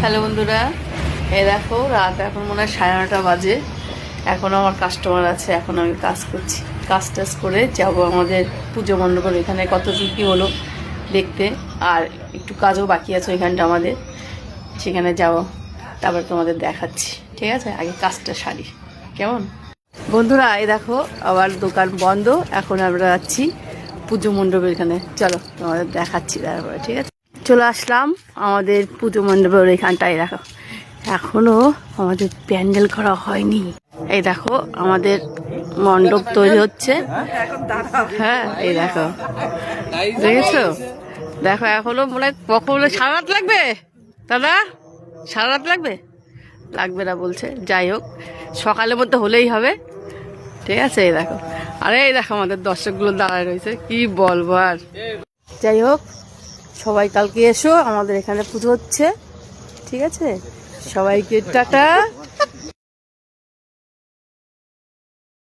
Hello বন্ধুরা, এই দেখো রাত এখন মনে হয় 9:30 বাজে। এখনও আমার কাস্টমার আছে, এখন আমি কাজ করছি। কাজ টাজ করে যাব আমাদের পুজো মণ্ডপের এখানে কত কি হলো দেখতে, আর একটু কাজও বাকি আছে ওইখানটা আমাদের, সেখানে যাব, তারপর তোমাদের দেখাচ্ছি। ঠিক আছে, আগে কাজটা সারি। কেমন বন্ধুরা, এই দেখো আবার দোকান বন্ধ, এখন আমরা যাচ্ছি পুজো মণ্ডপের এখানে। চলো তোমাদের দেখাচ্ছি তারপরে। ঠিক আছে, চলে আসলাম আমাদের পুজো মণ্ডপের এখানটায়। দেখো এখনো আমাদের প্যান্ডেল করা হয়নি। এই দেখো আমাদের মণ্ডপ তৈরি হচ্ছে। হ্যাঁ এই দেখো, দেখেছো? দেখো এখনো মনে হয় কখন সারা রাত লাগবে। দাদা সারা রাত লাগবে? লাগবে না বলছে। যাই হোক, সকালের মধ্যে হলেই হবে। ঠিক আছে, এই দেখো। আরে এই দেখো আমাদের দর্শকগুলো দাঁড়ায় রয়েছে, কি বলবো আর। যাই হোক, সবাই কালকে এসো, আমাদের এখানে পুজো হচ্ছে। ঠিক আছে, সবাইকে টাটা।